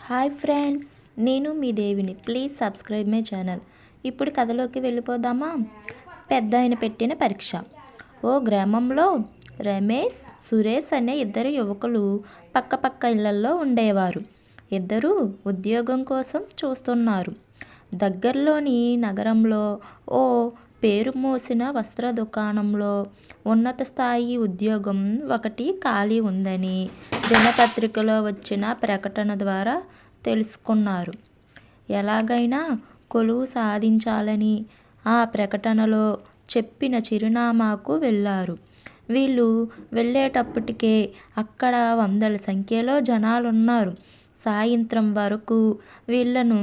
Hi friends, నేను మీ దేవిని. Please subscribe my channel. ఇప్పుడు కథలోకి వెళ్ళిపోదామా? పెద్ద ఆయన పెట్టిన పరీక్ష. ఓ గ్రామంలో రమేష్, సురేష్ అనే ఇద్దరు యువకులు పక్క ఇళ్లల్లో ఉండేవారు. ఇద్దరూ ఉద్యోగం కోసం చూస్తున్నారు. దగ్గరలోని నగరంలో ఓ పేరు మోసిన వస్త్ర దుకాణంలో ఉన్నత స్థాయి ఉద్యోగం ఒకటి ఖాళీ ఉందని దినపత్రికలో వచ్చిన ప్రకటన ద్వారా తెలుసుకున్నారు. ఎలాగైనా కొలువు సాధించాలని ఆ ప్రకటనలో చెప్పిన చిరునామాకు వెళ్ళారు. వీళ్ళు వెళ్ళేటప్పటికే అక్కడ వందల సంఖ్యలో జనాలున్నారు. సాయంత్రం వరకు వీళ్ళను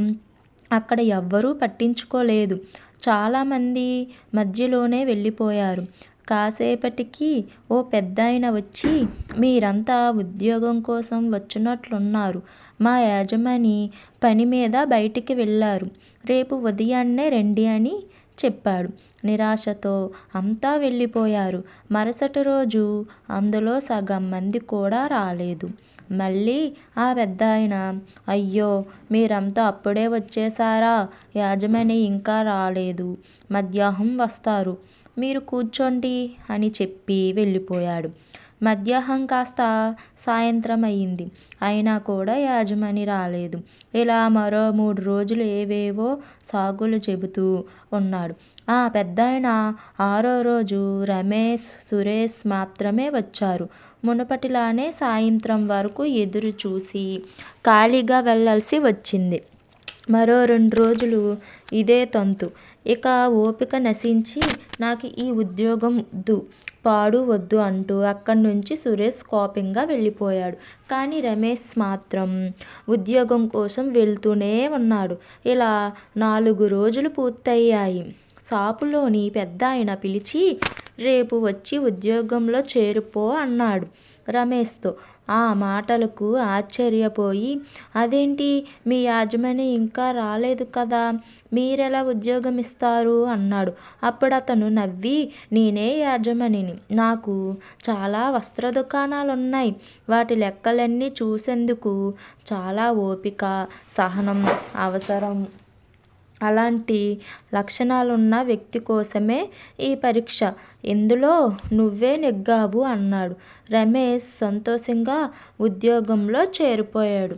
అక్కడ ఎవ్వరూ పట్టించుకోలేదు. చాలామంది మధ్యలోనే వెళ్ళిపోయారు. కాసేపటికి ఓ పెద్దాయన వచ్చి, మీరంతా ఉద్యోగం కోసం వచ్చినట్లున్నారు. మా యజమాని పని మీద బయటికి వెళ్ళారు. రేపు ఉదయాన్నే రండి అని చెప్పాడు. నిరాశతో అంతా వెళ్ళిపోయారు. మరుసటి రోజు అందులో సగం మంది కూడా రాలేదు. మళ్ళీ ఆ పెద్దాయన, అయ్యో, మీరంతా అప్పుడే వచ్చేసారా? యజమాని ఇంకా రాలేదు. మధ్యాహ్నం వస్తారు. మీరు కూర్చోండి అని చెప్పి వెళ్ళిపోయాడు. మధ్యాహ్నం కాస్త సాయంత్రం అయింది. అయినా కూడా యజమాని రాలేదు. ఇలా మరో 3 రోజులు ఏవేవో సాకులు చెబుతూ ఉన్నాడు. ఆ పెద్దాయన 6వ రోజు రమేష్, సురేష్ మాత్రమే వచ్చారు. మునుపటిలానే సాయంత్రం వరకు ఎదురు చూసి ఖాళీగా వెళ్ళాల్సి వచ్చింది. మరో 2 రోజులు ఇదే తంతు. ఇక ఓపిక నశించి, నాకు ఈ ఉద్యోగం వద్దు, పాడు వద్దు అంటూ అక్కడి నుంచి సురేష్ కోపంగా వెళ్ళిపోయాడు. కానీ రమేష్ మాత్రం ఉద్యోగం కోసం వెళ్తూనే ఉన్నాడు. ఇలా 4 రోజులు పూర్తయ్యాయి. షాపులోని పెద్దాయన పిలిచి, రేపు వచ్చి ఉద్యోగంలో చేరిపో అన్నాడు రమేష్తో. ఆ మాటలకు ఆశ్చర్యపోయి, అదేంటి, మీ యజమాని ఇంకా రాలేదు కదా, మీరెలా ఉద్యోగం ఇస్తారు అన్నాడు. అప్పుడు అతను నవ్వి, నేనే యజమానిని. నాకు చాలా వస్త్ర దుకాణాలున్నాయి. వాటి లెక్కలన్నీ చూసేందుకు చాలా ఓపిక, సహనం అవసరం. అలాంటి లక్షణాలున్న వ్యక్తి కోసమే ఈ పరీక్ష. ఇందులో నువ్వే నెగ్గావు అన్నాడు. రమేష్ సంతోషంగా ఉద్యోగంలో చేరిపోయాడు.